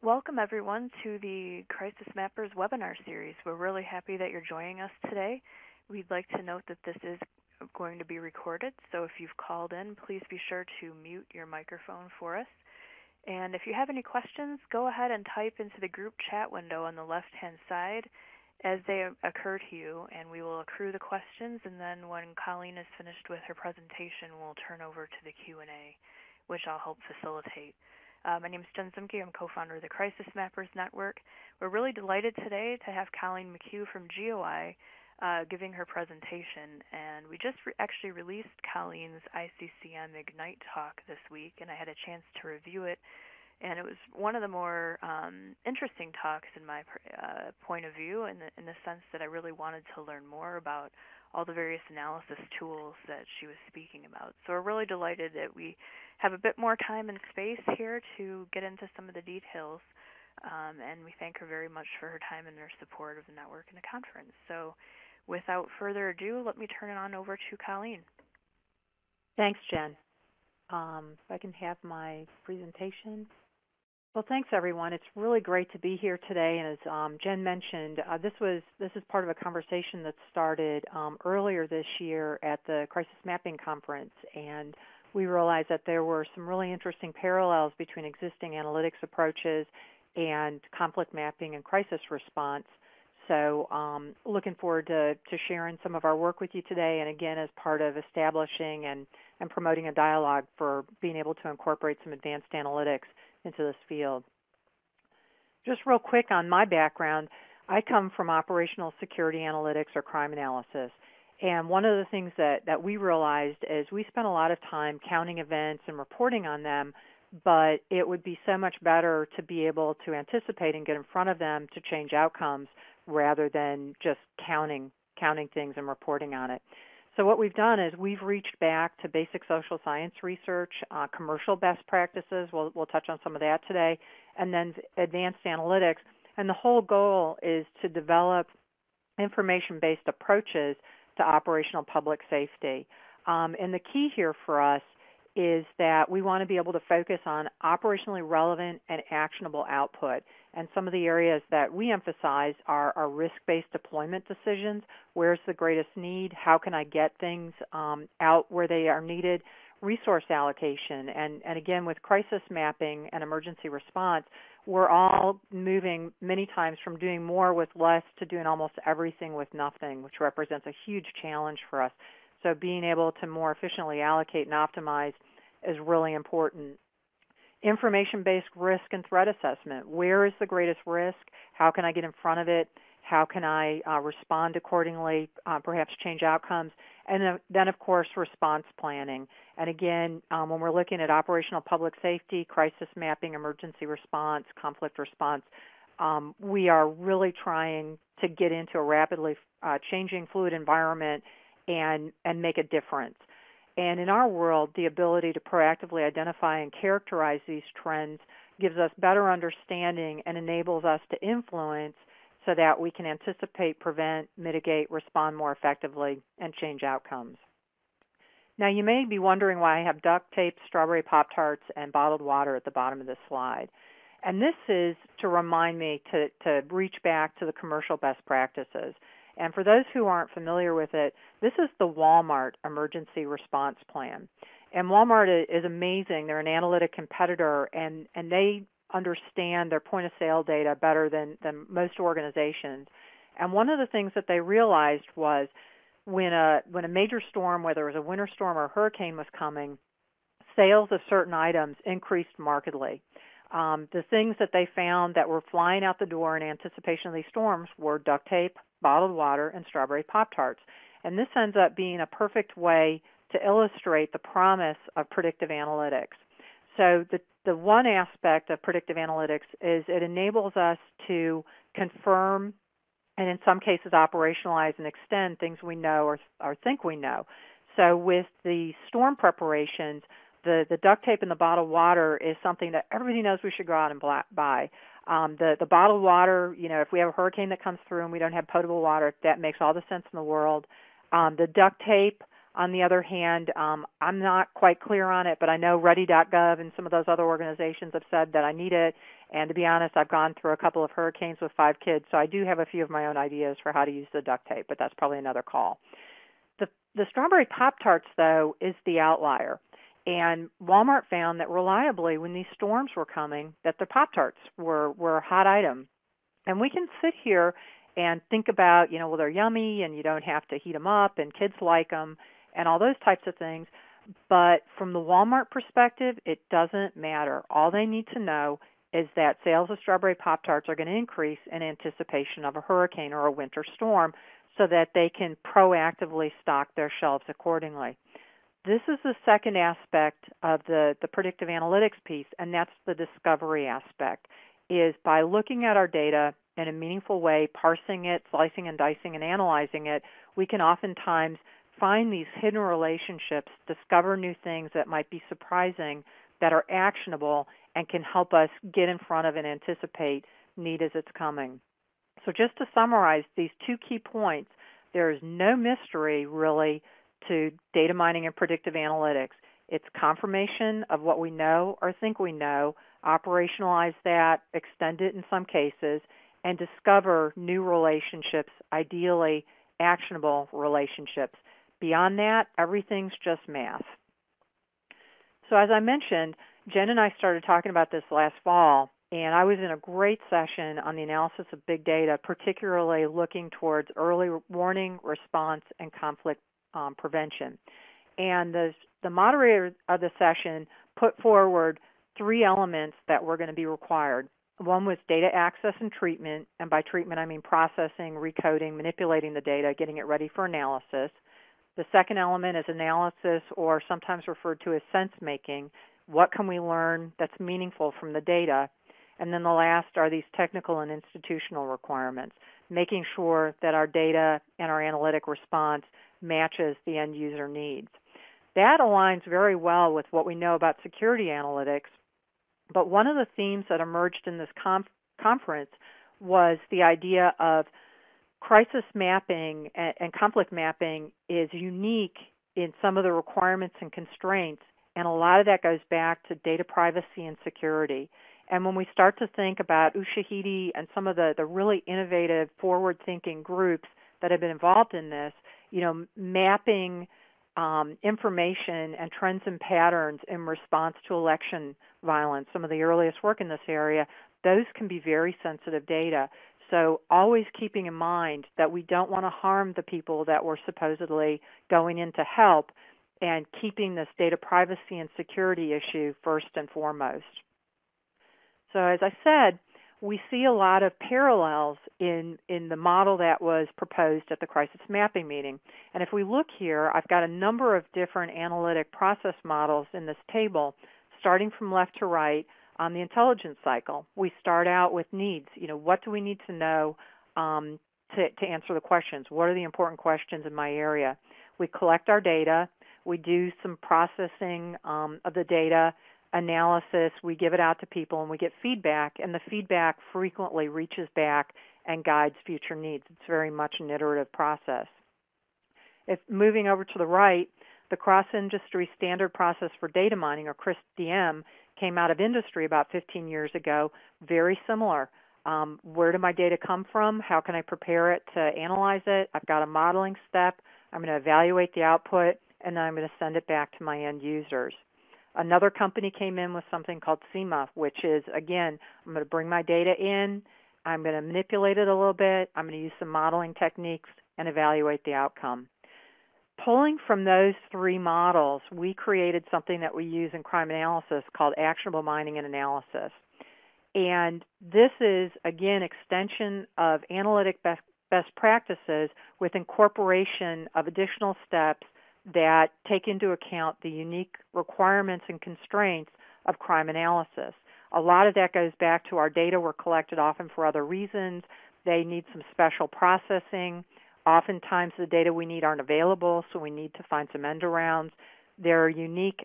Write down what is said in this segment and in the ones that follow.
Welcome everyone to the Crisis Mappers webinar series. We're really happy that you're joining us today. We'd like to note that this is going to be recorded, so if you've called in, please be sure to mute your microphone for us. And if you have any questions, go ahead and type into the group chat window on the left-hand side as they occur to you, and we will accrue the questions, and then when Colleen is finished with her presentation, we'll turn over to the Q&A, which I'll help facilitate. My name is Jen Zimke. I'm co-founder of the Crisis Mappers Network. We're really delighted today to have Colleen McHugh from GeoEye giving her presentation. And we just actually released Colleen's ICCM Ignite talk this week, and I had a chance to review it. And it was one of the more interesting talks in my point of view, in the sense that I really wanted to learn more about all the various analysis tools that she was speaking about. So we're really delighted that we have a bit more time and space here to get into some of the details, and we thank her very much for her time and her support of the network and the conference. So without further ado, let me turn it on over to Colleen. Thanks, Jen. If I can have my presentation. Well, thanks, everyone. It's really great to be here today. And as Jen mentioned, this is part of a conversation that started earlier this year at the Crisis Mapping Conference. And we realized that there were some really interesting parallels between existing analytics approaches and conflict mapping and crisis response. So looking forward to sharing some of our work with you today, and again, as part of establishing and promoting a dialogue for being able to incorporate some advanced analytics into this field. Just real quick on my background, I come from operational security analytics or crime analysis. And one of the things that we realized is we spent a lot of time counting events and reporting on them, but it would be so much better to be able to anticipate and get in front of them to change outcomes rather than just counting things and reporting on it. So what we've done is we've reached back to basic social science research, commercial best practices, we'll touch on some of that today, and then advanced analytics. And the whole goal is to develop information-based approaches to operational public safety. And the key here for us is that we want to be able to focus on operationally relevant and actionable output. And some of the areas that we emphasize are risk-based deployment decisions. Where's the greatest need? How can I get things out where they are needed? Resource allocation. And again, with crisis mapping and emergency response, we're all moving many times from doing more with less to doing almost everything with nothing, which represents a huge challenge for us. So being able to more efficiently allocate and optimize is really important. Information-based risk and threat assessment. Where is the greatest risk? How can I get in front of it? How can I respond accordingly, perhaps change outcomes? And then, of course, response planning. And again, when we're looking at operational public safety, crisis mapping, emergency response, conflict response, we are really trying to get into a rapidly changing fluid environment and make a difference. And in our world, the ability to proactively identify and characterize these trends gives us better understanding and enables us to influence so that we can anticipate, prevent, mitigate, respond more effectively, and change outcomes. Now, you may be wondering why I have duct tape, strawberry Pop-Tarts, and bottled water at the bottom of this slide. And this is to remind me to reach back to the commercial best practices. And for those who aren't familiar with it, this is the Walmart Emergency Response Plan. And Walmart is amazing. They're an analytic competitor, and they understand their point-of-sale data better than most organizations. And one of the things that they realized was when a major storm, whether it was a winter storm or a hurricane was coming, sales of certain items increased markedly. The things that they found that were flying out the door in anticipation of these storms were duct tape, bottled water, and strawberry Pop-Tarts. And this ends up being a perfect way to illustrate the promise of predictive analytics. So the one aspect of predictive analytics is it enables us to confirm and in some cases operationalize and extend things we know or think we know. So with the storm preparations, the duct tape and the bottled water is something that everybody knows we should go out and buy. The bottled water, if we have a hurricane that comes through and we don't have potable water, that makes all the sense in the world. The duct tape, On the other hand, I'm not quite clear on it, but I know Ready.gov and some of those other organizations have said that I need it. And to be honest, I've gone through a couple of hurricanes with 5 kids, so I do have a few of my own ideas for how to use the duct tape, but that's probably another call. The strawberry Pop-Tarts, though, is the outlier. And Walmart found that reliably when these storms were coming, that the Pop-Tarts were a hot item. And we can sit here and think about, well, they're yummy and you don't have to heat them up and kids like them and all those types of things. But from the Walmart perspective, it doesn't matter. All they need to know is that sales of strawberry Pop-Tarts are going to increase in anticipation of a hurricane or a winter storm so that they can proactively stock their shelves accordingly. This is the second aspect of the predictive analytics piece, and that's the discovery aspect, is by looking at our data in a meaningful way, parsing it, slicing and dicing and analyzing it, we can oftentimes find these hidden relationships, discover new things that might be surprising, that are actionable, and can help us get in front of and anticipate need as it's coming. So just to summarize these 2 key points, there is no mystery really to data mining and predictive analytics. It's confirmation of what we know or think we know, operationalize that, extend it in some cases, and discover new relationships, ideally actionable relationships. Beyond that, everything's just math. So as I mentioned, Jen and I started talking about this last fall, and I was in a great session on the analysis of big data, particularly looking towards early warning, response, and conflict prevention. And the moderator of the session put forward 3 elements that were going to be required. One was data access and treatment, and by treatment I mean processing, recoding, manipulating the data, getting it ready for analysis. The second element is analysis, or sometimes referred to as sense-making. What can we learn that's meaningful from the data? And then the last are these technical and institutional requirements, making sure that our data and our analytic response matches the end user needs. That aligns very well with what we know about security analytics, but one of the themes that emerged in this conference was the idea of crisis mapping and conflict mapping is unique in some of the requirements and constraints, and a lot of that goes back to data privacy and security. And when we start to think about Ushahidi and some of the really innovative, forward-thinking groups that have been involved in this, mapping information and trends and patterns in response to election violence, some of the earliest work in this area, those can be very sensitive data. So always keeping in mind that we don't want to harm the people that we're supposedly going in to help, and keeping this data privacy and security issue first and foremost. So as I said, we see a lot of parallels in the model that was proposed at the crisis mapping meeting. And if we look here, I've got a number of different analytic process models in this table, starting from left to right on the intelligence cycle. We start out with needs. What do we need to know to answer the questions? What are the important questions in my area? We collect our data. We do some processing of the data, analysis, we give it out to people, and we get feedback, and the feedback frequently reaches back and guides future needs. It's very much an iterative process. If moving over to the right, the cross-industry standard process for data mining, or CRISP-DM, came out of industry about 15 years ago, very similar. Where do my data come from? How can I prepare it to analyze it? I've got a modeling step. I'm going to evaluate the output, and then I'm going to send it back to my end users. Another company came in with something called SEMA, which is, again, I'm going to bring my data in, I'm going to manipulate it a little bit, I'm going to use some modeling techniques, and evaluate the outcome. Pulling from those 3 models, we created something that we use in crime analysis called actionable mining and analysis. And this is, again, extension of analytic best practices with incorporation of additional steps that take into account the unique requirements and constraints of crime analysis. A lot of that goes back to our data were collected often for other reasons. They need some special processing. Oftentimes the data we need aren't available, so we need to find some end arounds. There are unique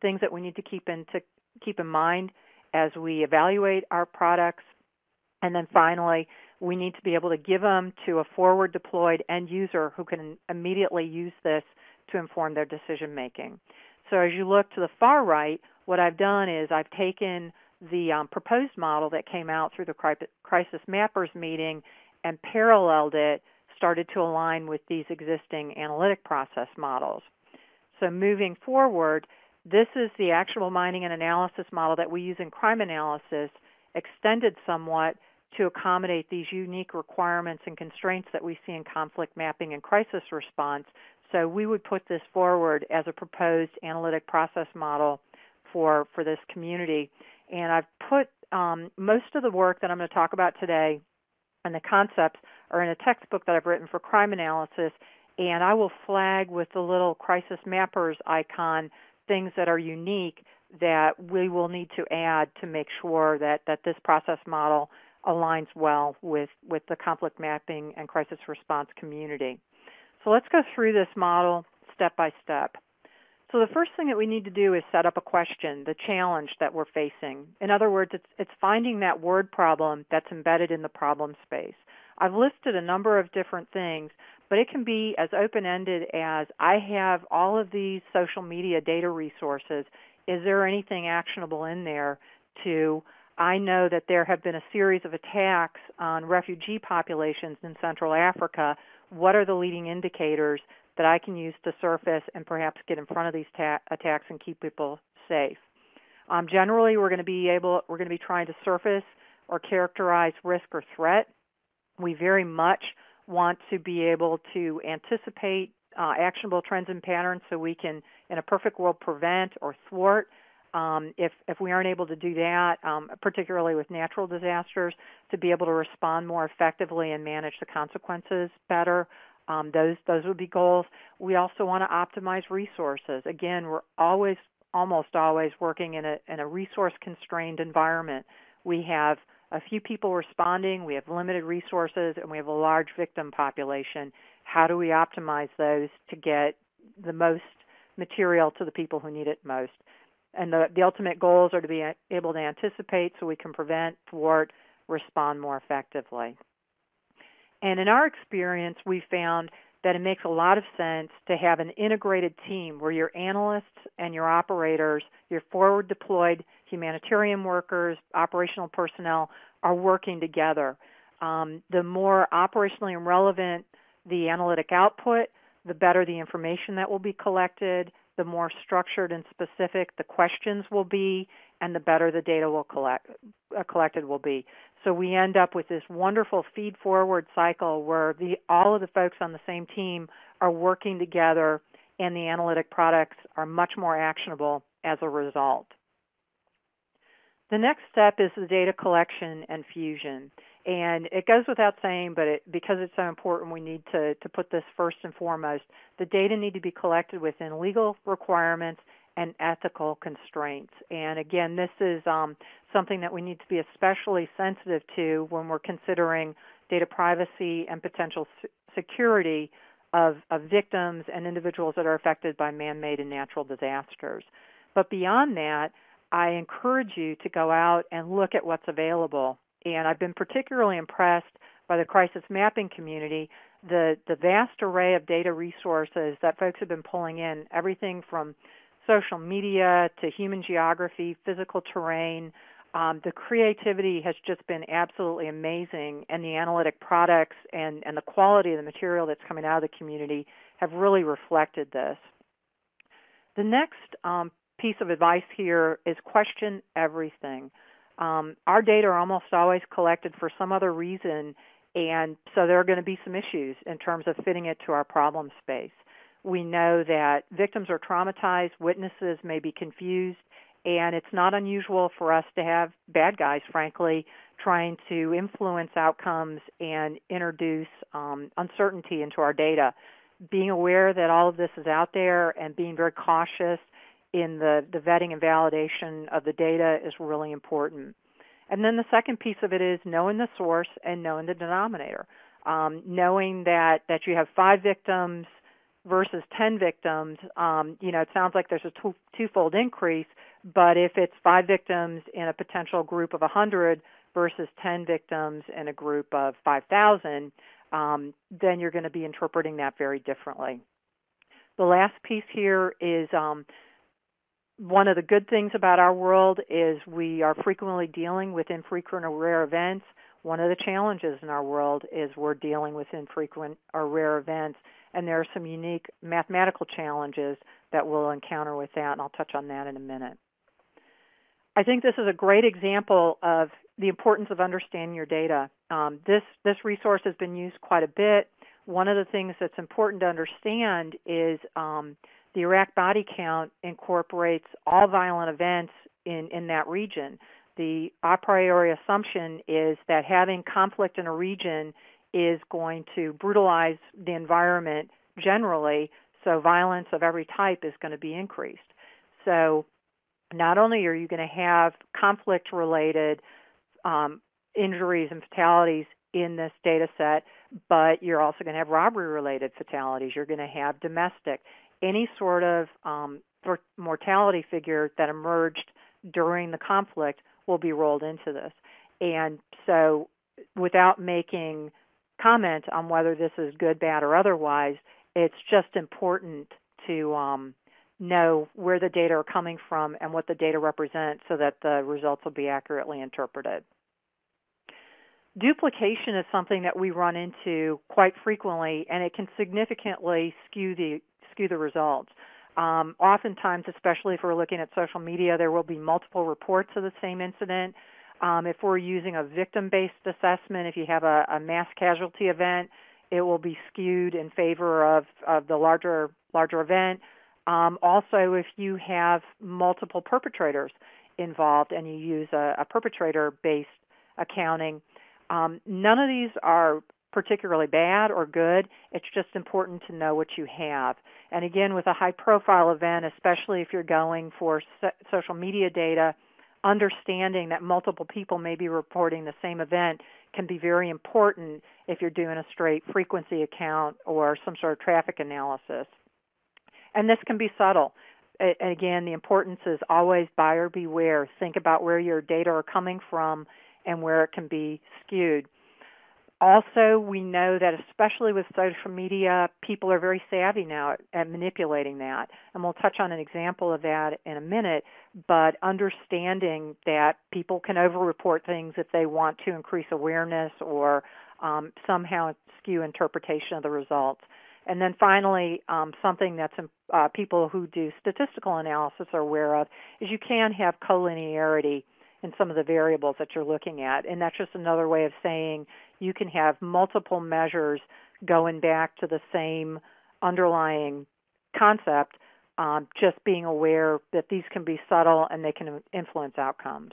things that we need to keep in mind as we evaluate our products. And then finally, we need to be able to give them to a forward deployed end user who can immediately use this to inform their decision making. So as you look to the far right, what I've done is I've taken the proposed model that came out through the Crisis Mappers meeting and paralleled it, started to align with these existing analytic process models. So moving forward, this is the actual mining and analysis model that we use in crime analysis, extended somewhat to accommodate these unique requirements and constraints that we see in conflict mapping and crisis response. So we would put this forward as a proposed analytic process model for this community. And I've put most of the work that I'm going to talk about today and the concepts are in a textbook that I've written for crime analysis, and I will flag with the little Crisis Mappers icon things that are unique that we will need to add to make sure that this process model aligns well with the conflict mapping and crisis response community. So let's go through this model step by step. So the first thing that we need to do is set up a question, the challenge that we're facing. In other words, it's finding that word problem that's embedded in the problem space. I've listed a number of different things, but it can be as open-ended as I have all of these social media data resources. Is there anything actionable in there I know that there have been a series of attacks on refugee populations in Central Africa. What are the leading indicators that I can use to surface and perhaps get in front of these attacks and keep people safe? Generally, we're going to be trying to surface or characterize risk or threat. We very much want to be able to anticipate actionable trends and patterns so we can, in a perfect world, prevent or thwart. If we aren't able to do that, particularly with natural disasters, to be able to respond more effectively and manage the consequences better. Those would be goals. We also want to optimize resources. Again, we're almost always working in a resource-constrained environment. We have a few people responding, we have limited resources, and we have a large victim population. How do we optimize those to get the most material to the people who need it most? And the ultimate goals are to be able to anticipate so we can prevent, thwart, respond more effectively. And in our experience, we found that it makes a lot of sense to have an integrated team where your analysts and your operators, your forward deployed humanitarian workers, operational personnel are working together. The more operationally relevant the analytic output, the better the information that will be collected, the more structured and specific the questions will be, and the better the data will collected will be. So we end up with this wonderful feed-forward cycle where all of the folks on the same team are working together, and the analytic products are much more actionable as a result. The next step is the data collection and fusion. And it goes without saying, but because it's so important, we need to put this first and foremost. The data need to be collected within legal requirements and ethical constraints. And again, this is something that we need to be especially sensitive to when we're considering data privacy and potential security of victims and individuals that are affected by man-made and natural disasters. But beyond that, I encourage you to go out and look at what's available. And I've been particularly impressed by the crisis mapping community, the vast array of data resources that folks have been pulling in, everything from social media to human geography, physical terrain. The creativity has just been absolutely amazing, and the analytic products and the quality of the material that's coming out of the community have really reflected this. The next piece of advice here is question everything. Our data are almost always collected for some other reason, and so there are going to be some issues in terms of fitting it to our problem space. We know that victims are traumatized, witnesses may be confused, and it's not unusual for us to have bad guys, frankly, trying to influence outcomes and introduce uncertainty into our data. Being aware that all of this is out there and being very cautious in the vetting and validation of the data is really important. And then the second piece of it is knowing the source and knowing the denominator. Knowing that you have 5 victims versus 10 victims, it sounds like there's a twofold increase, but if it's 5 victims in a potential group of 100 versus 10 victims in a group of 5,000, then you're going to be interpreting that very differently. The last piece here is one of the good things about our world is we are frequently dealing with infrequent or rare events. One of the challenges in our world is we're dealing with infrequent or rare events, and there are some unique mathematical challenges that we'll encounter with that, and I'll touch on that in a minute. I think this is a great example of the importance of understanding your data. This resource has been used quite a bit. One of the things that's important to understand is the Iraq body count incorporates all violent events in that region. The a priori assumption is that having conflict in a region is going to brutalize the environment generally, so violence of every type is going to be increased. So not only are you going to have conflict-related injuries and fatalities in this data set, but you're also going to have robbery-related fatalities. You're going to have domestic. Any sort of mortality figure that emerged during the conflict will be rolled into this. And so without making comment on whether this is good, bad, or otherwise, it's just important to know where the data are coming from and what the data represent so that the results will be accurately interpreted. Duplication is something that we run into quite frequently, and it can significantly skew the results. Oftentimes, especially if we're looking at social media, there will be multiple reports of the same incident. If we're using a victim-based assessment, if you have a mass casualty event, it will be skewed in favor of the larger event. Also, if you have multiple perpetrators involved and you use a perpetrator-based accounting, none of these are particularly bad or good. It's just important to know what you have. And again, with a high-profile event, especially if you're going for social media data, understanding that multiple people may be reporting the same event can be very important if you're doing a straight frequency account or some sort of traffic analysis. And this can be subtle. Again, the importance is always buyer beware. Think about where your data are coming from and where it can be skewed. Also, we know that especially with social media, people are very savvy now at manipulating that. And we'll touch on an example of that in a minute, but understanding that people can over-report things if they want to increase awareness or somehow skew interpretation of the results. And then finally, something that's people who do statistical analysis are aware of is you can have collinearity in some of the variables that you're looking at. And that's just another way of saying you can have multiple measures going back to the same underlying concept, just being aware that these can be subtle and they can influence outcomes.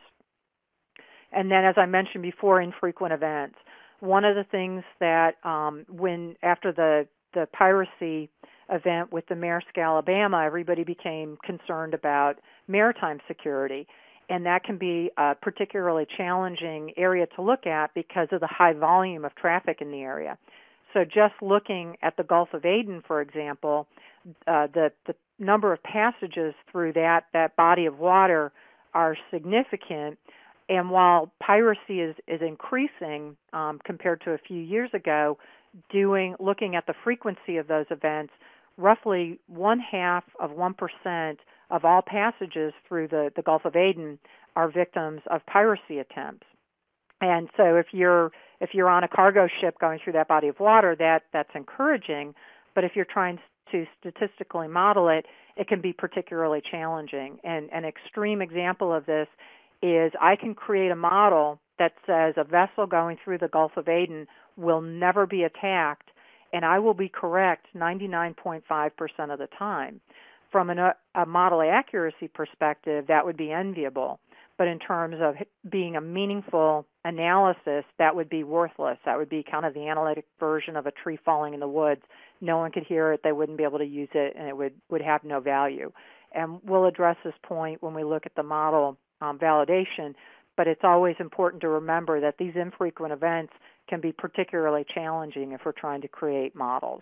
And then, as I mentioned before, infrequent events. One of the things that after the piracy event with the Maersk, Alabama, everybody became concerned about maritime security. And that can be a particularly challenging area to look at because of the high volume of traffic in the area. So just looking at the Gulf of Aden, for example, the number of passages through that body of water are significant. And while piracy is increasing compared to a few years ago, looking at the frequency of those events, roughly 0.5% of all passages through the Gulf of Aden are victims of piracy attempts. And so if you're on a cargo ship going through that body of water, that's encouraging. But if you're trying to statistically model it, it can be particularly challenging. And an extreme example of this is I can create a model that says a vessel going through the Gulf of Aden will never be attacked, and I will be correct 99.5% of the time. From a model accuracy perspective, that would be enviable. But in terms of being a meaningful analysis, that would be worthless. That would be kind of the analytic version of a tree falling in the woods. No one could hear it, they wouldn't be able to use it, and it would have no value. And we'll address this point when we look at the model validation, but it's always important to remember that these infrequent events can be particularly challenging if we're trying to create models.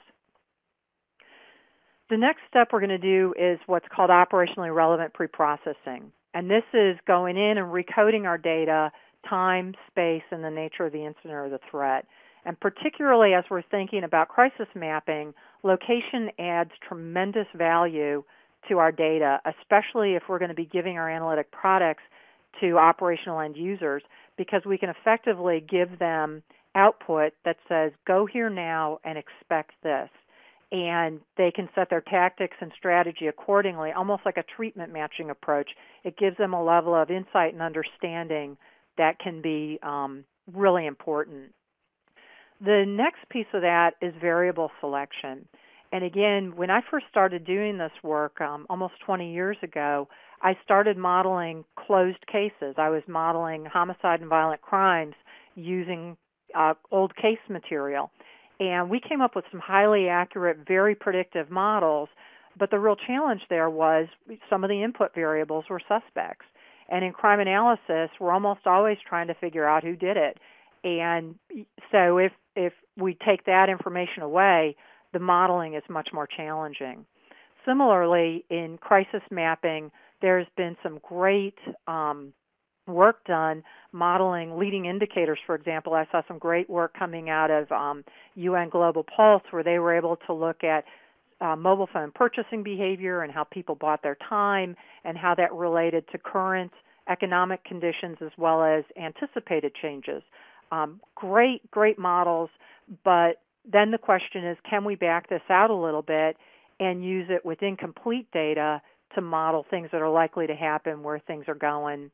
The next step we're going to do is what's called operationally relevant preprocessing. And this is going in and recoding our data, time, space, and the nature of the incident or the threat. And particularly as we're thinking about crisis mapping, location adds tremendous value to our data, especially if we're going to be giving our analytic products to operational end users, because we can effectively give them output that says, go here now and expect this. And they can set their tactics and strategy accordingly, almost like a treatment matching approach. It gives them a level of insight and understanding that can be really important. The next piece of that is variable selection. And again, when I first started doing this work almost 20 years ago, I started modeling closed cases. I was modeling homicide and violent crimes using old case material. And we came up with some highly accurate, very predictive models, but the real challenge there was some of the input variables were suspects. And in crime analysis, we're almost always trying to figure out who did it. And so if we take that information away, the modeling is much more challenging. Similarly, in crisis mapping, there's been some great work done modeling leading indicators. For example, I saw some great work coming out of UN Global Pulse, where they were able to look at mobile phone purchasing behavior and how people bought their time and how that related to current economic conditions as well as anticipated changes. Great models, but then the question is, can we back this out a little bit and use it with incomplete data to model things that are likely to happen, where things are going,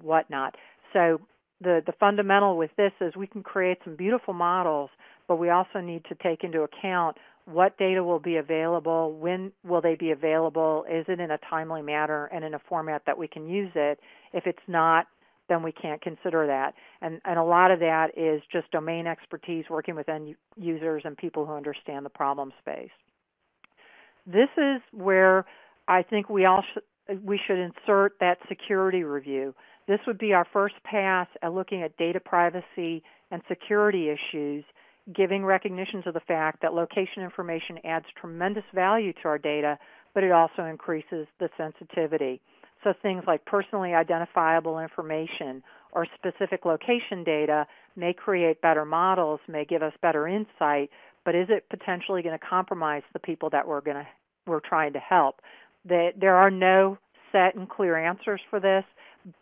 whatnot. So the fundamental with this is we can create some beautiful models, but we also need to take into account what data will be available, when will they be available, is it in a timely manner and in a format that we can use it. If it's not, then we can't consider that. And a lot of that is just domain expertise, working with end users and people who understand the problem space. This is where I think we should insert that security review. This would be our first pass at looking at data privacy and security issues, giving recognition to the fact that location information adds tremendous value to our data, but it also increases the sensitivity. So things like personally identifiable information or specific location data may create better models, may give us better insight, but is it potentially going to compromise the people that we're trying to help? There are no set and clear answers for this,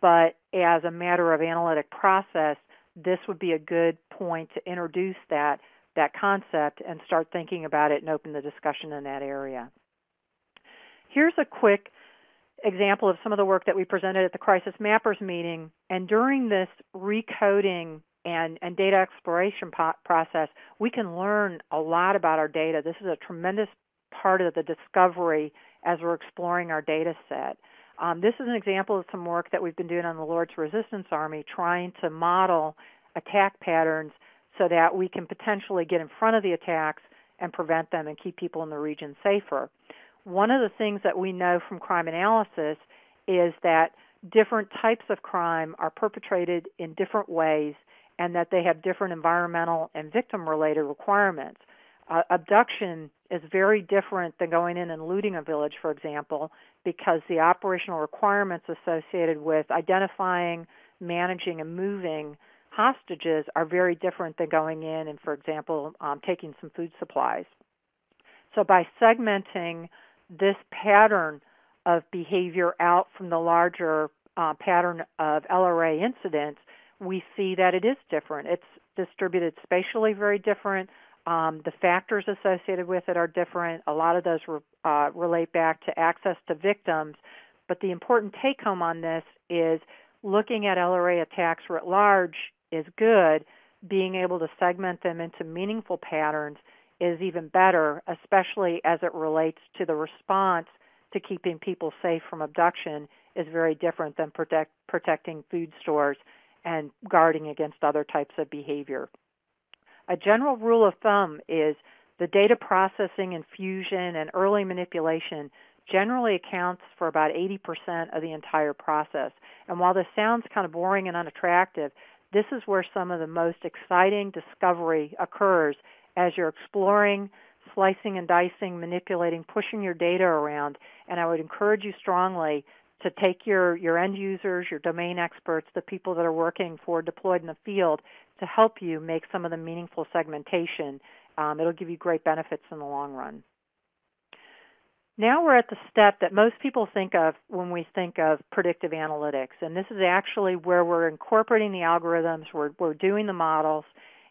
but as a matter of analytic process, this would be a good point to introduce that concept and start thinking about it and open the discussion in that area. Here's a quick example of some of the work that we presented at the Crisis Mappers meeting. And during this recoding and data exploration process, we can learn a lot about our data. This is a tremendous part of the discovery as we're exploring our data set. This is an example of some work that we've been doing on the Lord's Resistance Army, trying to model attack patterns so that we can potentially get in front of the attacks and prevent them and keep people in the region safer. One of the things that we know from crime analysis is that different types of crime are perpetrated in different ways and that they have different environmental and victim-related requirements. Abduction is very different than going in and looting a village, for example, because the operational requirements associated with identifying, managing, and moving hostages are very different than going in and, for example, taking some food supplies. So by segmenting this pattern of behavior out from the larger pattern of LRA incidents, we see that it is different. It's distributed spatially very different. The factors associated with it are different. A lot of those relate back to access to victims. But the important take-home on this is looking at LRA attacks writ large is good. Being able to segment them into meaningful patterns is even better, especially as it relates to the response to keeping people safe from abduction is very different than protecting food stores and guarding against other types of behavior. A general rule of thumb is the data processing and fusion and early manipulation generally accounts for about 80% of the entire process. And while this sounds kind of boring and unattractive, this is where some of the most exciting discovery occurs as you're exploring, slicing and dicing, manipulating, pushing your data around. And I would encourage you strongly to take your end users, your domain experts, the people that are working forward deployed in the field, to help you make some of the meaningful segmentation. It'll give you great benefits in the long run. Now we're at the step that most people think of when we think of predictive analytics, and this is actually where we're incorporating the algorithms, we're doing the models,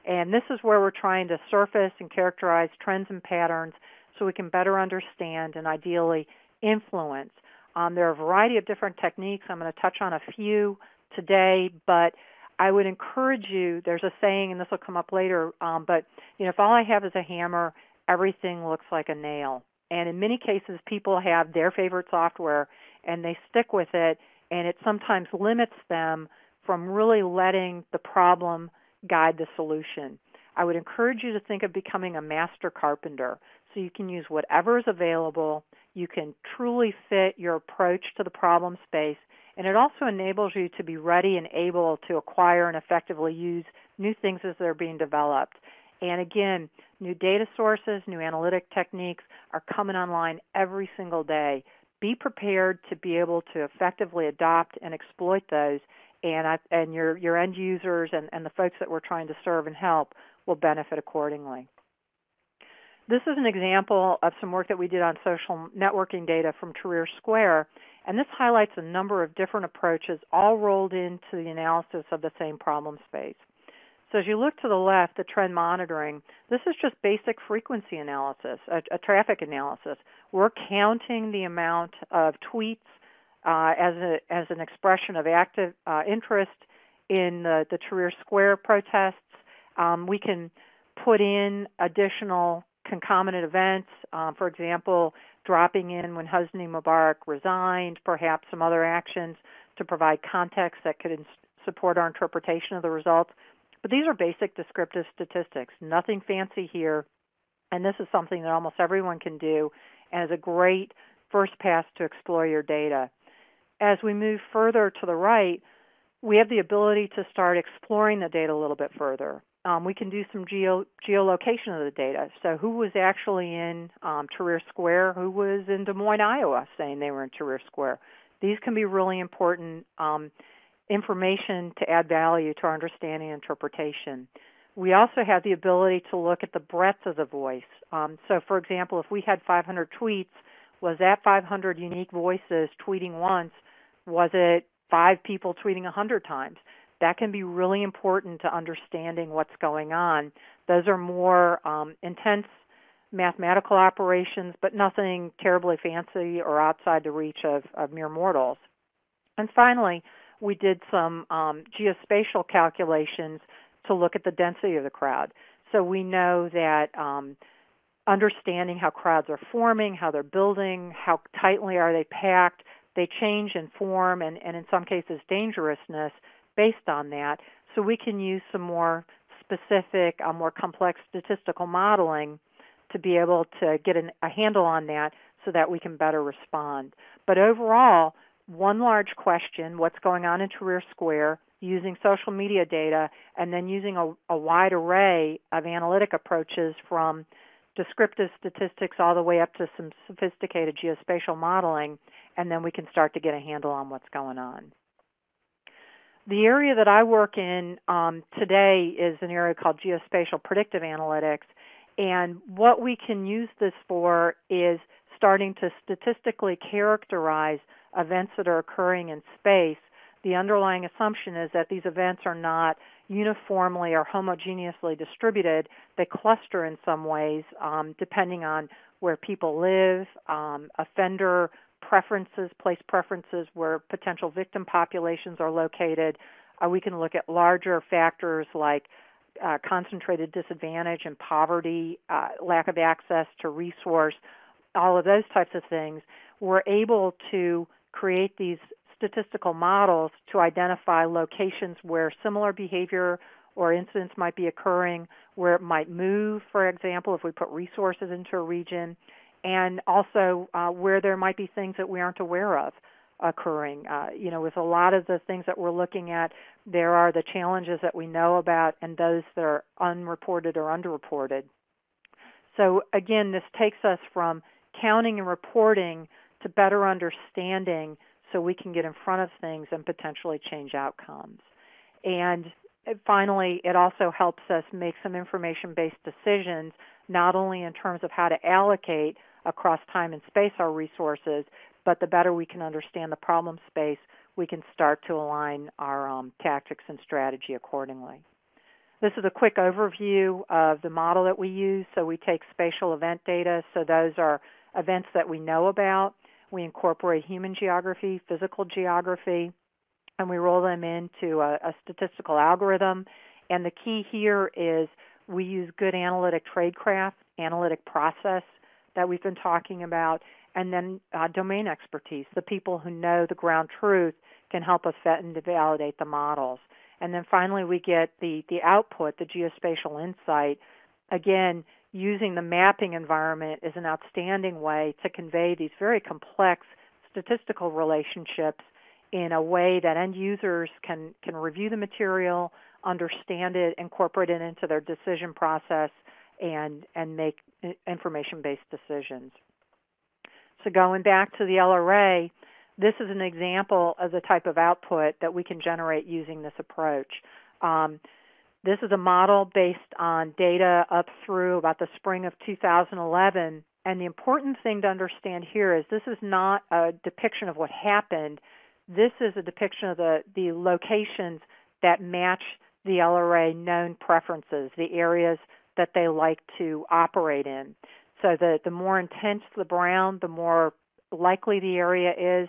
and this is where we're trying to surface and characterize trends and patterns so we can better understand and ideally influence. There are a variety of different techniques. I'm going to touch on a few today, but I would encourage you, there's a saying, and this will come up later, but if all I have is a hammer, everything looks like a nail. And in many cases, people have their favorite software, and they stick with it, and it sometimes limits them from really letting the problem guide the solution. I would encourage you to think of becoming a master carpenter, so you can use whatever is available. You can truly fit your approach to the problem space, and it also enables you to be ready and able to acquire and effectively use new things as they're being developed. And again, new data sources, new analytic techniques are coming online every single day. Be prepared to be able to effectively adopt and exploit those, and your end users and the folks that we're trying to serve and help will benefit accordingly. This is an example of some work that we did on social networking data from TraverseSquare, and this highlights a number of different approaches all rolled into the analysis of the same problem space. So as you look to the left, the trend monitoring, this is just basic frequency analysis, a traffic analysis. We're counting the amount of tweets as an expression of active interest in the TraverseSquare protests. We can put in additional concomitant events, for example, dropping in when Hosni Mubarak resigned, perhaps some other actions to provide context that could support our interpretation of the results. But these are basic descriptive statistics, nothing fancy here, and this is something that almost everyone can do and is a great first pass to explore your data. As we move further to the right, we have the ability to start exploring the data a little bit further. We can do some geolocation of the data. So who was actually in TraverseSquare, who was in Des Moines, Iowa, saying they were in TraverseSquare. These can be really important information to add value to our understanding and interpretation. We also have the ability to look at the breadth of the voice. So, for example, if we had 500 tweets, was that 500 unique voices tweeting once? Was it 5 people tweeting 100 times? That can be really important to understanding what's going on. Those are more intense mathematical operations, but nothing terribly fancy or outside the reach of mere mortals. And finally, we did some geospatial calculations to look at the density of the crowd. So we know that understanding how crowds are forming, how they're building, how tightly are they packed, they change in form and in some cases dangerousness based on that. So we can use some more specific, more complex statistical modeling to be able to get a handle on that so that we can better respond. But overall, one large question, what's going on in TraverseSquare, using social media data, and then using a wide array of analytic approaches from descriptive statistics all the way up to some sophisticated geospatial modeling, and then we can start to get a handle on what's going on. The area that I work in today is an area called Geospatial Predictive Analytics, and what we can use this for is starting to statistically characterize events that are occurring in space. The underlying assumption is that these events are not uniformly or homogeneously distributed. They cluster in some ways depending on where people live, offender preferences, place preferences, where potential victim populations are located. We can look at larger factors like concentrated disadvantage and poverty, lack of access to resource, all of those types of things. We're able to create these statistical models to identify locations where similar behavior or incidents might be occurring, where it might move, for example, if we put resources into a region, and also where there might be things that we aren't aware of occurring. With a lot of the things that we're looking at, there are the challenges that we know about and those that are unreported or underreported. So again, this takes us from counting and reporting to better understanding so we can get in front of things and potentially change outcomes. And finally, it also helps us make some information-based decisions, not only in terms of how to allocate across time and space our resources, but the better we can understand the problem space, we can start to align our tactics and strategy accordingly. This is a quick overview of the model that we use. So we take spatial event data, so those are events that we know about. We incorporate human geography, physical geography, and we roll them into a statistical algorithm. And the key here is we use good analytic tradecraft, analytic process that we've been talking about, and then domain expertise. The people who know the ground truth can help us vet and validate the models. And then finally we get the output, the geospatial insight. Again, using the mapping environment is an outstanding way to convey these very complex statistical relationships in a way that end users can review the material, understand it, incorporate it into their decision process, and make information-based decisions. So going back to the LRA, this is an example of the type of output that we can generate using this approach. This is a model based on data up through about the spring of 2011, and the important thing to understand here is this is not a depiction of what happened. This is a depiction of the locations that match the LRA known preferences, the areas that they like to operate in. So the more intense the brown, the more likely the area is.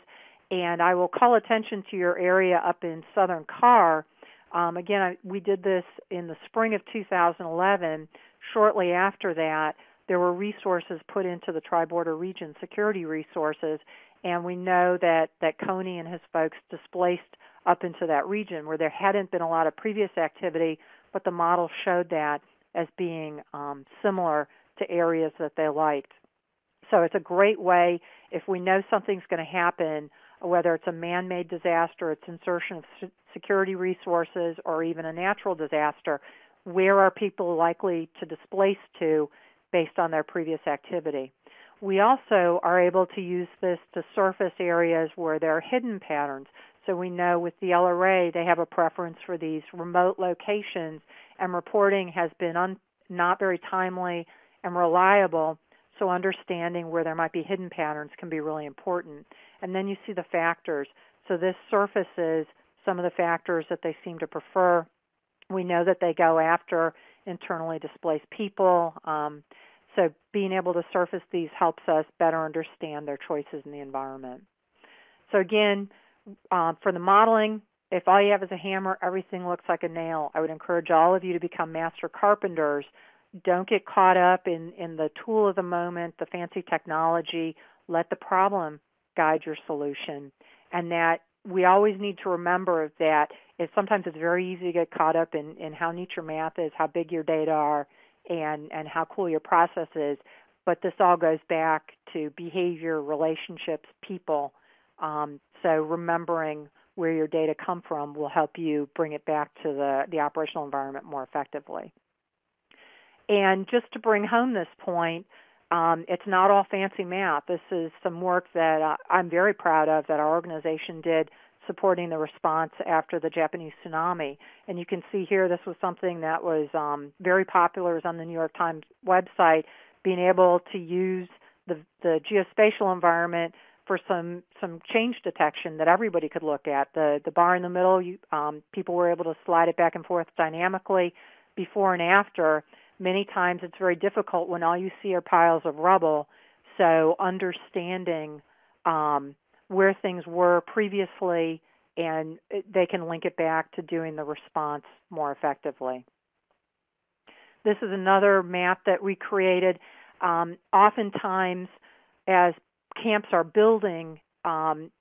And I will call attention to your area up in southern Carr. Again, we did this in the spring of 2011. Shortly after that, there were resources put into the tri-border region, security resources, and we know that Coney and his folks displaced up into that region where there hadn't been a lot of previous activity, but the model showed that as being similar to areas that they liked. So it's a great way, if we know something's going to happen, whether it's a man-made disaster, it's insertion of security resources, or even a natural disaster, where are people likely to displace to based on their previous activity. We also are able to use this to surface areas where there are hidden patterns. So we know with the LRA they have a preference for these remote locations, and reporting has been not very timely and reliable, so understanding where there might be hidden patterns can be really important. And then you see the factors. So this surfaces some of the factors that they seem to prefer. We know that they go after internally displaced people. So being able to surface these helps us better understand their choices in the environment. So again, for the modeling, if all you have is a hammer, everything looks like a nail. I would encourage all of you to become master carpenters. Don't get caught up in the tool of the moment, the fancy technology. Let the problem guide your solution. And that we always need to remember that sometimes it's very easy to get caught up in how neat your math is, how big your data are, and how cool your process is. But this all goes back to behavior, relationships, people. So remembering where your data come from will help you bring it back to the operational environment more effectively. And just to bring home this point, it's not all fancy math. This is some work that I'm very proud of that our organization did supporting the response after the Japanese tsunami. And you can see here this was something that was very popular. It was on the New York Times website, being able to use the geospatial environment for some change detection that everybody could look at. The bar in the middle, people were able to slide it back and forth dynamically before and after. Many times it's very difficult when all you see are piles of rubble. So understanding where things were previously, and they can link it back to doing the response more effectively. This is another map that we created. Oftentimes, as camps are building,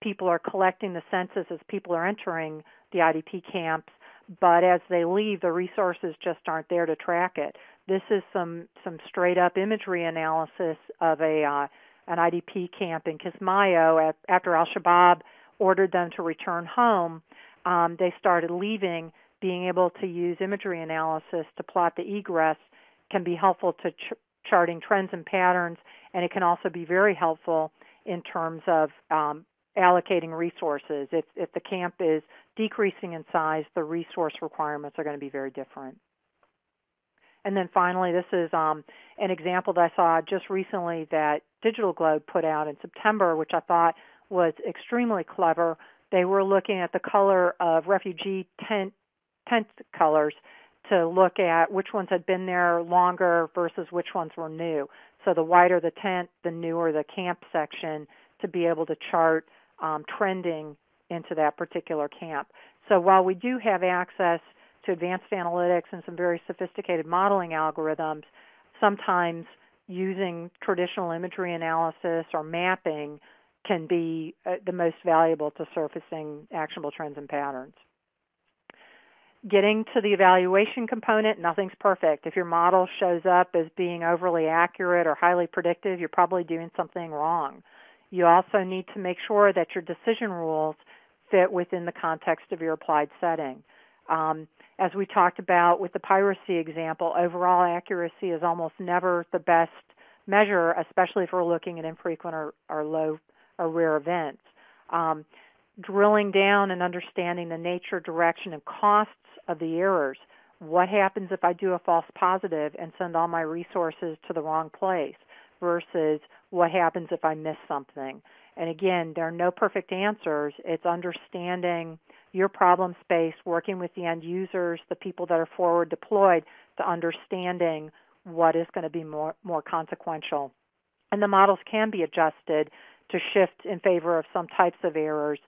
people are collecting the census as people are entering the IDP camps, but as they leave, the resources just aren't there to track it. This is some straight-up imagery analysis of an IDP camp in Kismayo. After al-Shabaab ordered them to return home, they started leaving. Being able to use imagery analysis to plot the egress can be helpful to charting trends and patterns, and it can also be very helpful in terms of allocating resources. If the camp is decreasing in size, the resource requirements are going to be very different. And then finally, this is an example that I saw just recently that Digital Globe put out in September, which I thought was extremely clever. They were looking at the color of refugee tent colors to look at which ones had been there longer versus which ones were new. So the whiter the tent, the newer the camp section, to be able to chart trending into that particular camp. So while we do have access to advanced analytics and some very sophisticated modeling algorithms, sometimes using traditional imagery analysis or mapping can be the most valuable to surfacing actionable trends and patterns. Getting to the evaluation component, nothing's perfect. If your model shows up as being overly accurate or highly predictive, you're probably doing something wrong. You also need to make sure that your decision rules fit within the context of your applied setting. As we talked about with the piracy example, overall accuracy is almost never the best measure, especially if we're looking at infrequent or low or rare events. Drilling down and understanding the nature, direction, and costs of the errors. What happens if I do a false positive and send all my resources to the wrong place versus what happens if I miss something? And again, there are no perfect answers. It's understanding your problem space, working with the end users, the people that are forward deployed, to understanding what is going to be more consequential. And the models can be adjusted to shift in favor of some types of errors.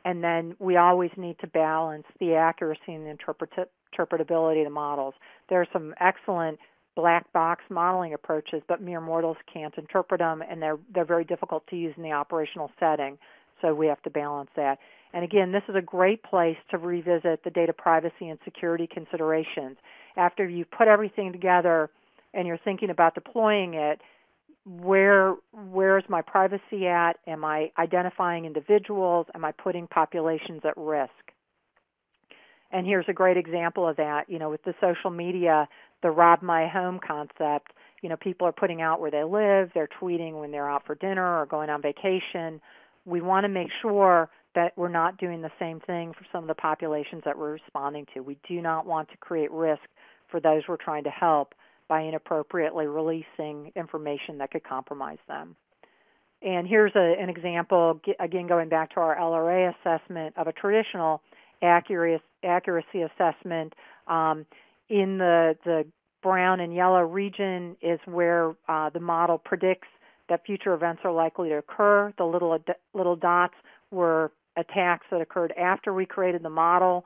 And then we always need to balance the accuracy and the interpretability of the models. There are some excellent black box modeling approaches, but mere mortals can't interpret them, and they're very difficult to use in the operational setting. So we have to balance that. And again, this is a great place to revisit the data privacy and security considerations. After you put everything together and you're thinking about deploying it, where is my privacy at? Am I identifying individuals? Am I putting populations at risk? And here's a great example of that. With the social media, the rob my home concept, people are putting out where they live, they're tweeting when they're out for dinner or going on vacation. We want to make sure that we're not doing the same thing for some of the populations that we're responding to. We do not want to create risk for those we're trying to help by inappropriately releasing information that could compromise them. And here's an example, again going back to our LRA assessment of a traditional accuracy assessment. In the brown and yellow region is where the model predicts that future events are likely to occur. The little dots were attacks that occurred after we created the model.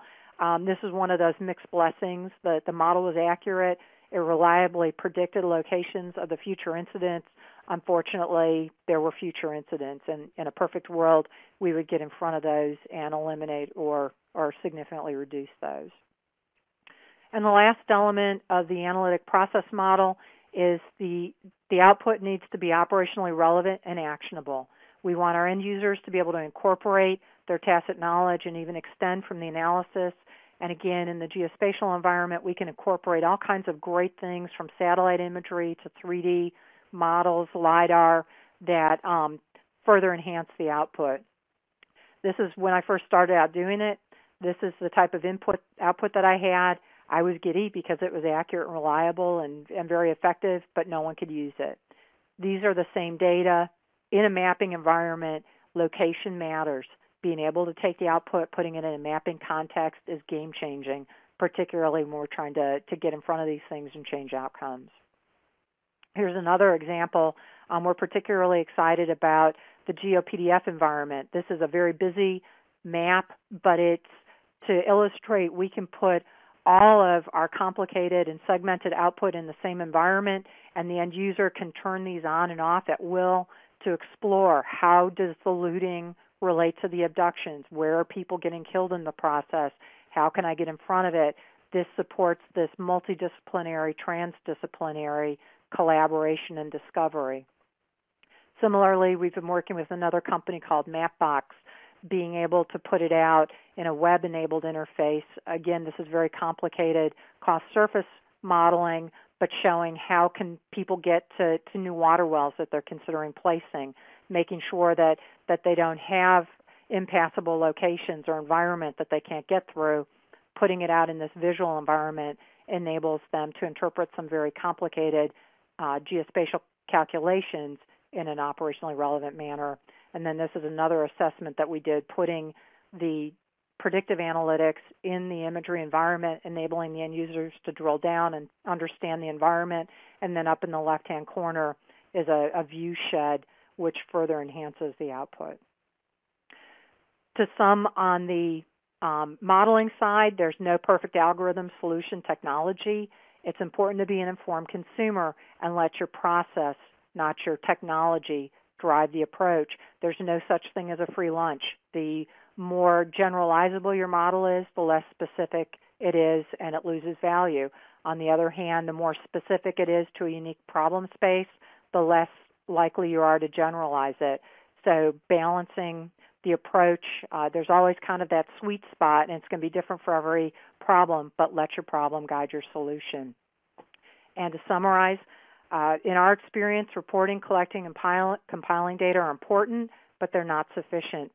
This is one of those mixed blessings. The model was accurate. It reliably predicted locations of the future incidents. Unfortunately, there were future incidents, and in a perfect world, we would get in front of those and eliminate or significantly reduce those. And the last element of the analytic process model is the output needs to be operationally relevant and actionable. We want our end users to be able to incorporate their tacit knowledge and even extend from the analysis. And again, in the geospatial environment, we can incorporate all kinds of great things from satellite imagery to 3D models, LiDAR, that further enhance the output. This is when I first started out doing it. This is the type of output that I had. I was giddy because it was accurate and reliable and very effective, but no one could use it. These are the same data. In a mapping environment, location matters. Being able to take the output, putting it in a mapping context is game-changing, particularly when we're trying to get in front of these things and change outcomes. Here's another example. We're particularly excited about the GeoPDF environment. This is a very busy map, but it's to illustrate we can put all of our complicated and segmented output in the same environment, and the end user can turn these on and off at will to explore how does the looting relate to the abductions, where are people getting killed in the process, how can I get in front of it. This supports this multidisciplinary, transdisciplinary collaboration and discovery. Similarly, we've been working with another company called MapBox, being able to put it out in a web-enabled interface. Again, this is very complicated cost surface modeling, but showing how can people get to new water wells that they're considering placing, making sure that they don't have impassable locations or environment that they can't get through, putting it out in this visual environment enables them to interpret some very complicated geospatial calculations in an operationally relevant manner. And then this is another assessment that we did, putting the predictive analytics in the imagery environment, enabling the end users to drill down and understand the environment. And then up in the left-hand corner is a Viewshed, which further enhances the output. To sum on the modeling side, there's no perfect algorithm, solution, technology. It's important to be an informed consumer and let your process, not your technology, drive the approach. There's no such thing as a free lunch. The more generalizable your model is, the less specific it is, and it loses value. On the other hand, the more specific it is to a unique problem space, the less likely you are to generalize it. So balancing the approach, there's always kind of that sweet spot, and it's going to be different for every problem, but let your problem guide your solution. And to summarize, in our experience, reporting, collecting, and compiling data are important, but they're not sufficient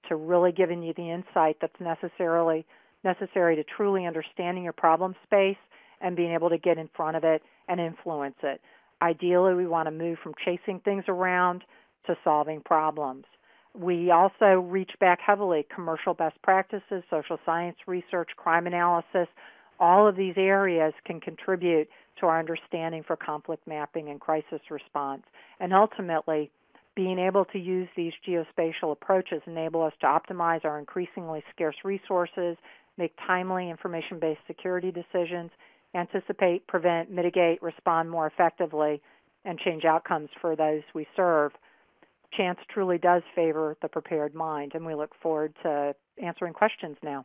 to really giving you the insight that's necessary to truly understanding your problem space and being able to get in front of it and influence it. Ideally, we want to move from chasing things around to solving problems. We also reach back heavily, commercial best practices, social science research, crime analysis. All of these areas can contribute to our understanding for conflict mapping and crisis response. And ultimately, being able to use these geospatial approaches enable us to optimize our increasingly scarce resources, make timely information-based security decisions, anticipate, prevent, mitigate, respond more effectively, and change outcomes for those we serve. Chance truly does favor the prepared mind, and we look forward to answering questions now.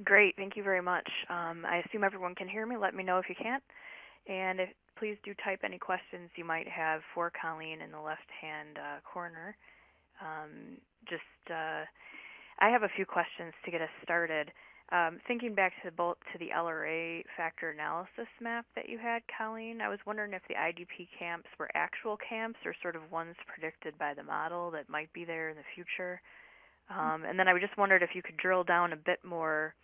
Great. Thank you very much. I assume everyone can hear me. Let me know if you can't. And please do type any questions you might have for Colleen in the left-hand corner. I have a few questions to get us started. Thinking back to the LRA factor analysis map that you had, Colleen, I was wondering if the IDP camps were actual camps or sort of ones predicted by the model that might be there in the future. And then I just wondered if you could drill down a bit more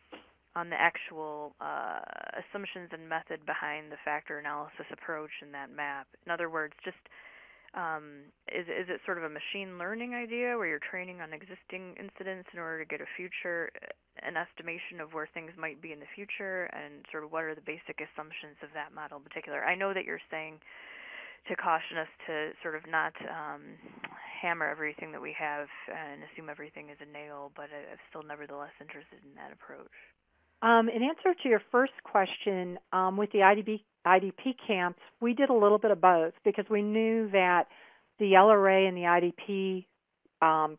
on the actual assumptions and method behind the factor analysis approach in that map. In other words, just is it sort of a machine learning idea where you're training on existing incidents in order to get an estimation of where things might be in the future, and sort of what are the basic assumptions of that model in particular? I know that you're saying to caution us to sort of not hammer everything that we have and assume everything is a nail, but I'm still nevertheless interested in that approach. In answer to your first question, with the IDP camps, we did a little bit of both because we knew that the LRA and the IDP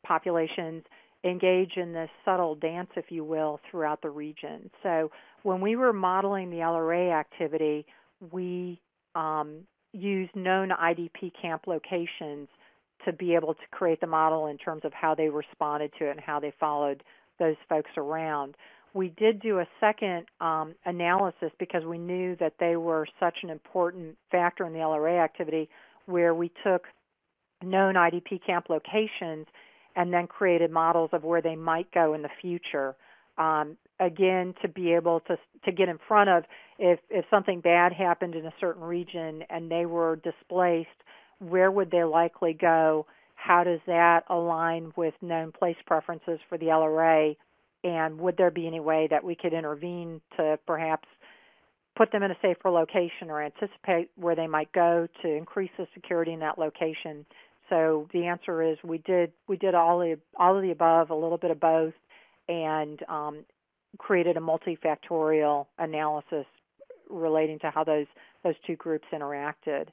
populations engage in this subtle dance, if you will, throughout the region. So when we were modeling the LRA activity, we used known IDP camp locations to be able to create the model in terms of how they responded to it and how they followed those folks around. We did do a second analysis because we knew that they were such an important factor in the LRA activity, where we took known IDP camp locations and then created models of where they might go in the future. Again, to be able to get in front of if something bad happened in a certain region and they were displaced, where would they likely go? How does that align with known place preferences for the LRA? And would there be any way that we could intervene to perhaps put them in a safer location or anticipate where they might go to increase the security in that location? So the answer is we did all of the above, a little bit of both, and created a multifactorial analysis relating to how those two groups interacted.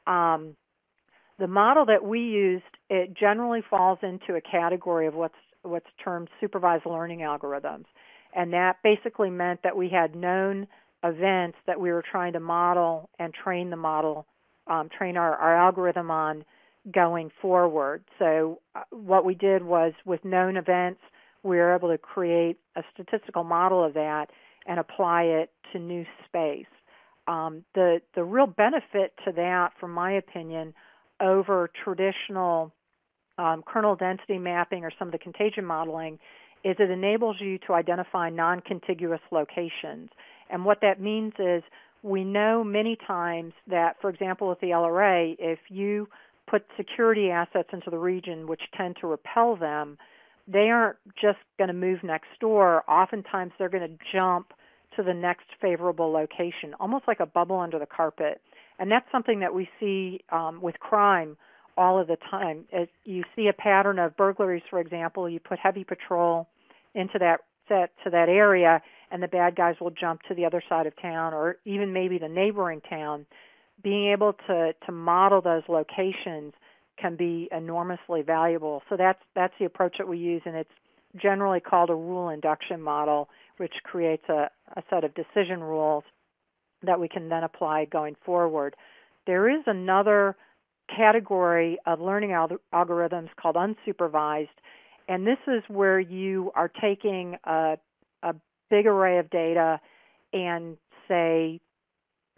The model that we used, it generally falls into a category of what's termed supervised learning algorithms. And that basically meant that we had known events that we were trying to model and train the model, train our algorithm on going forward. So what we did was, with known events, we were able to create a statistical model of that and apply it to new space. The real benefit to that, from my opinion, over traditional kernel density mapping or some of the contagion modeling is it enables you to identify non-contiguous locations. And what that means is we know many times that, for example, with the LRA, if you put security assets into the region which tend to repel them, they aren't just going to move next door. Oftentimes they're going to jump to the next favorable location, almost like a bubble under the carpet. And that's something that we see with crime all of the time. As you see a pattern of burglaries, for example, you put heavy patrol into that area, and the bad guys will jump to the other side of town or even maybe the neighboring town. Being able to model those locations can be enormously valuable. So that's the approach that we use, and it's generally called a rule induction model, which creates a set of decision rules that we can then apply going forward. There is another category of learning algorithms called unsupervised, and this is where you are taking a big array of data and say,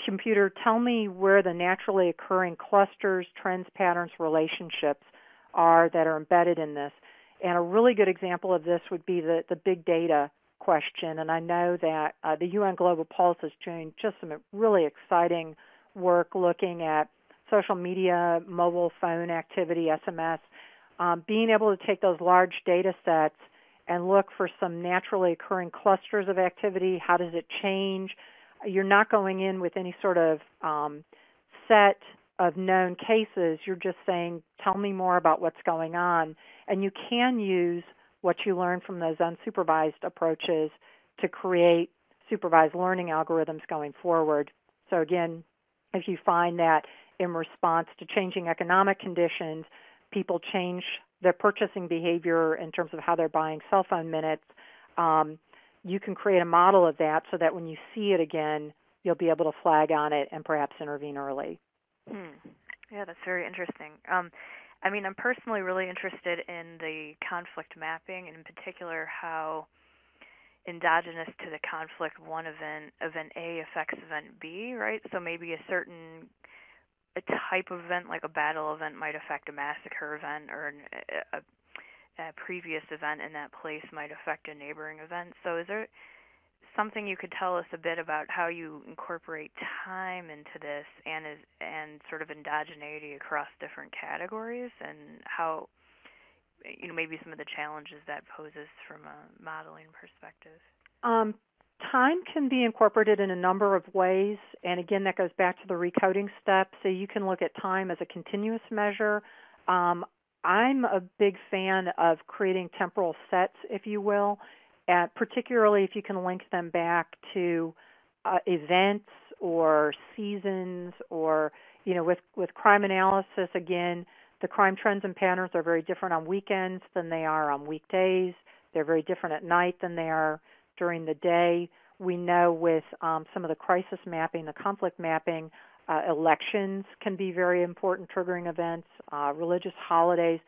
computer, tell me where the naturally occurring clusters, trends, patterns, relationships are that are embedded in this. And a really good example of this would be the big data question. And I know that the UN Global Pulse is doing just some really exciting work looking at social media, mobile phone activity, SMS, being able to take those large data sets and look for some naturally occurring clusters of activity. How does it change? You're not going in with any sort of set of known cases. You're just saying, tell me more about what's going on. And you can use what you learn from those unsupervised approaches to create supervised learning algorithms going forward. So again, if you find that in response to changing economic conditions, people change their purchasing behavior in terms of how they're buying cell phone minutes, you can create a model of that so that when you see it again, you'll be able to flag on it and perhaps intervene early. Yeah, that's very interesting. I'm personally really interested in the conflict mapping, and in particular how endogenous to the conflict one event A affects event B, right? So maybe a type of event, like a battle event, might affect a massacre event, or a previous event in that place might affect a neighboring event. So is there something you could tell us a bit about how you incorporate time into this and sort of endogeneity across different categories, and how, maybe some of the challenges that poses from a modeling perspective? Time can be incorporated in a number of ways, and again, that goes back to the recoding step. So you can look at time as a continuous measure. I'm a big fan of creating temporal sets, if you will, particularly if you can link them back to events or seasons, or, with crime analysis, again, the crime trends and patterns are very different on weekends than they are on weekdays. They're very different at night than they are during the day. We know with some of the crisis mapping, the conflict mapping, elections can be very important triggering events, religious holidays.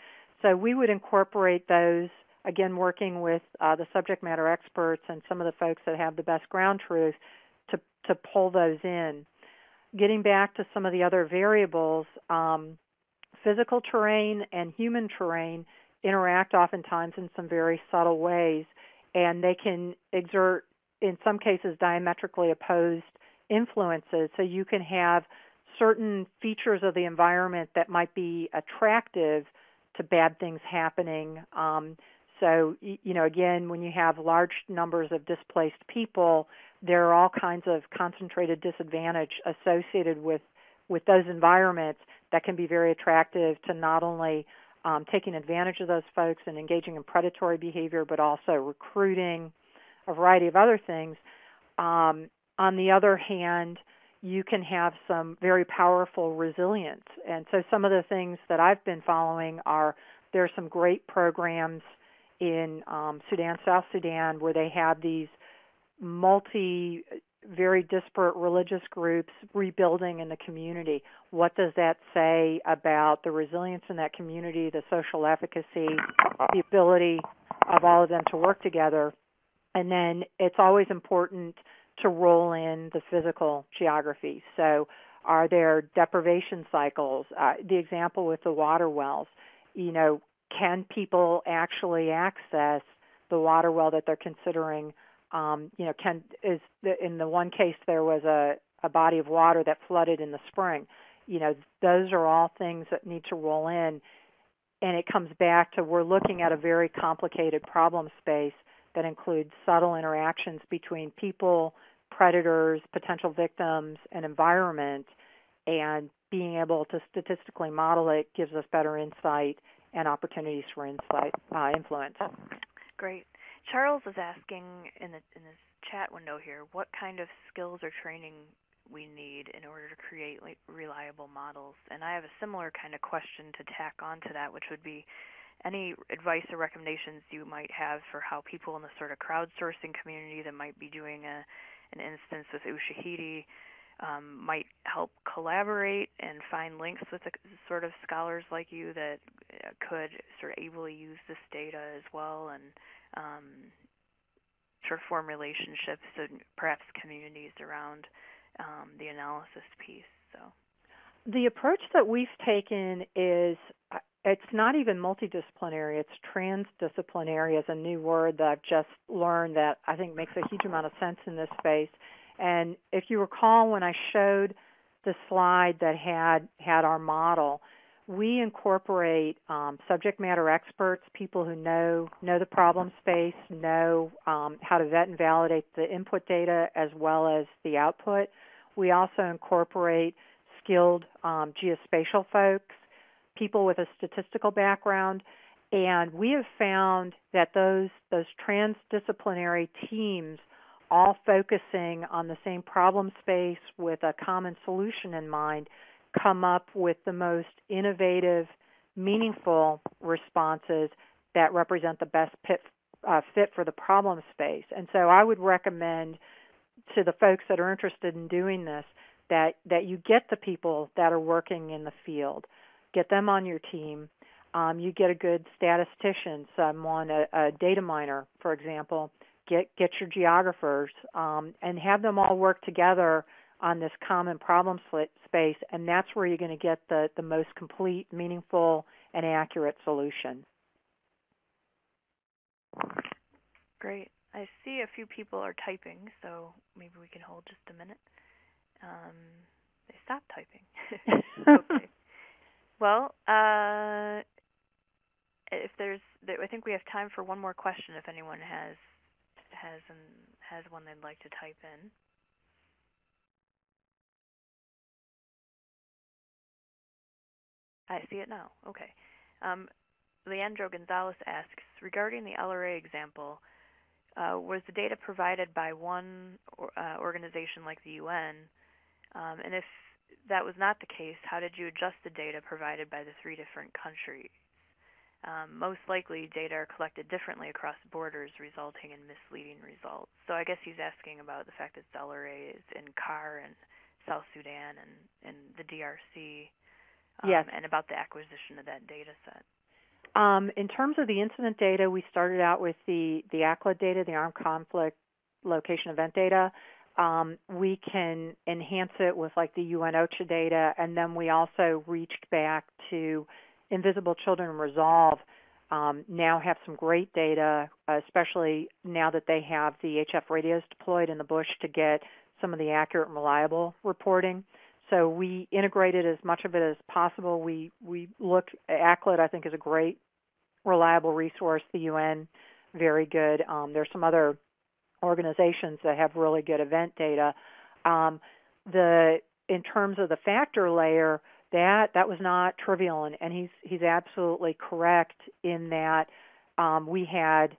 So we would incorporate those, again, working with the subject matter experts and some of the folks that have the best ground truth to pull those in. Getting back to some of the other variables, physical terrain and human terrain interact oftentimes in some very subtle ways, and they can exert, in some cases, diametrically opposed influences. So you can have certain features of the environment that might be attractive to bad things happening. So, again, when you have large numbers of displaced people, there are all kinds of concentrated disadvantage associated with those environments that can be very attractive to not only taking advantage of those folks and engaging in predatory behavior, but also recruiting, a variety of other things. On the other hand, you can have some very powerful resilience. And so some of the things that I've been following there are some great programs in Sudan, South Sudan, where they have these very disparate religious groups rebuilding in the community. What does that say about the resilience in that community, the social efficacy, the ability of all of them to work together? And then it's always important to roll in the physical geography. So are there deprivation cycles? The example with the water wells, can people actually access the water well that they're considering? In the one case there was a body of water that flooded in the spring. Those are all things that need to roll in, and it comes back to we're looking at a very complicated problem space that includes subtle interactions between people, predators, potential victims, and environment, and being able to statistically model it gives us better insight and opportunities for influence. Great. Charles is asking in this chat window here, what kind of skills or training we need in order to create reliable models? And I have a similar kind of question to tack on to that, which would be any advice or recommendations you might have for how people in the sort of crowdsourcing community that might be doing an instance with Ushahidi might help collaborate and find links with the sort of scholars like you that could sort of ably use this data as well, and sort of form relationships and perhaps communities around the analysis piece. So the approach that we've taken is it's not even multidisciplinary, it's transdisciplinary is a new word that I've just learned that I think makes a huge amount of sense in this space. And if you recall when I showed the slide that had our model, we incorporate subject matter experts, people who know the problem space, know how to vet and validate the input data as well as the output. We also incorporate skilled geospatial folks, people with a statistical background, and we have found that those transdisciplinary teams all focusing on the same problem space with a common solution in mind come up with the most innovative, meaningful responses that represent the best fit for the problem space. And so I would recommend to the folks that are interested in doing this that you get the people that are working in the field, get them on your team. You get a good statistician, someone, a data miner, for example. Get your geographers and have them all work together on this common problem space, and that's where you're going to get the most complete, meaningful, and accurate solution. Great. I see a few people are typing, so maybe we can hold just a minute. They stopped typing. Okay. Well, I think we have time for one more question if anyone has one they'd like to type in. I see it now. Okay. Leandro Gonzalez asks, regarding the LRA example, was the data provided by one organization like the UN? And if that was not the case, how did you adjust the data provided by the 3 different countries? Most likely, data are collected differently across borders, resulting in misleading results. So I guess he's asking about the fact that the LRA is in CAR and South Sudan and the DRC, yes, and about the acquisition of that data set. In terms of the incident data, we started out with the ACLA data, the Armed Conflict Location Event data. We can enhance it with like the UN OCHA data, and then we also reached back to Invisible Children Resolve. Now have some great data, especially now that they have the HF radios deployed in the bush to get some of the accurate and reliable reporting. So we integrated as much of it as possible. We look, ACLA I think is a great, reliable resource. The UN, very good. There's some other organizations that have really good event data. In terms of the factor layer, that was not trivial, and he's absolutely correct in that we had,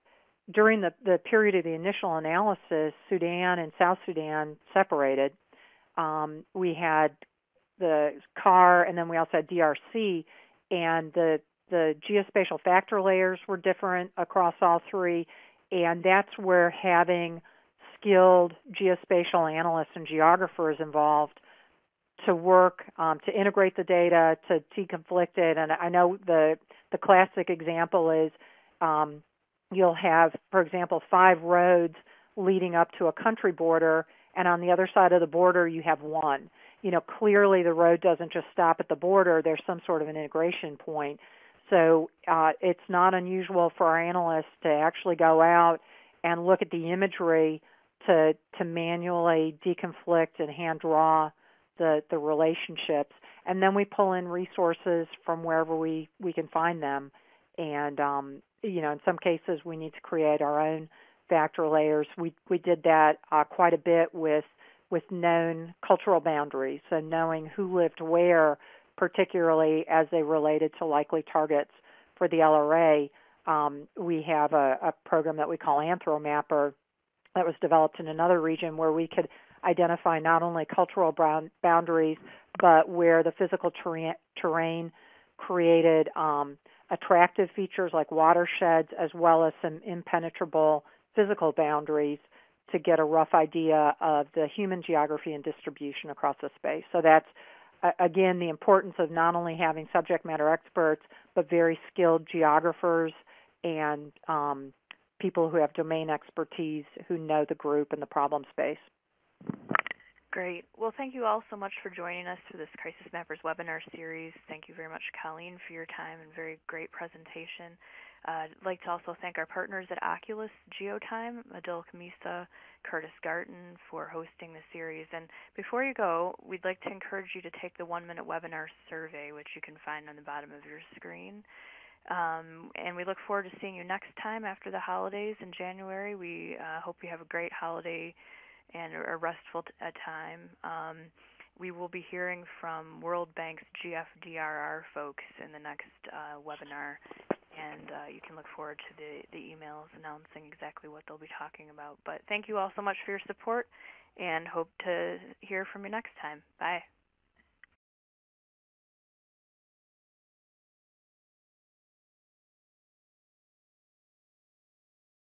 during the period of the initial analysis, Sudan and South Sudan separated. We had the CAR, and then we also had DRC, and the geospatial factor layers were different across all 3, and that's where having skilled geospatial analysts and geographers involved to work to integrate the data, to deconflict it. And I know the classic example is you'll have, for example, 5 roads leading up to a country border, and on the other side of the border you have 1. Clearly the road doesn't just stop at the border. There's some sort of an integration point. So it's not unusual for our analysts to actually go out and look at the imagery to manually deconflict and hand draw the relationships. And then we pull in resources from wherever we can find them. And, in some cases we need to create our own factor layers. We did that quite a bit with known cultural boundaries, so knowing who lived where, particularly as they related to likely targets for the LRA. We have a program that we call AnthroMapper that was developed in another region where we could identify not only cultural boundaries, but where the physical terrain created attractive features like watersheds, as well as some impenetrable physical boundaries to get a rough idea of the human geography and distribution across the space. So that's, again, the importance of not only having subject matter experts, but very skilled geographers and people who have domain expertise who know the group and the problem space. Great. Well, thank you all so much for joining us for this Crisis Mappers webinar series. Thank you very much, Colleen, for your time and very great presentation. I'd like to also thank our partners at Oculus Geotime, Adil Kamisa, Curtis Garten, for hosting the series. And before you go, we'd like to encourage you to take the 1-minute webinar survey, which you can find on the bottom of your screen. And we look forward to seeing you next time after the holidays in January. We hope you have a great holiday and a restful time. We will be hearing from World Bank's GFDRR folks in the next webinar, and you can look forward to the emails announcing exactly what they'll be talking about. But thank you all so much for your support, and hope to hear from you next time. Bye.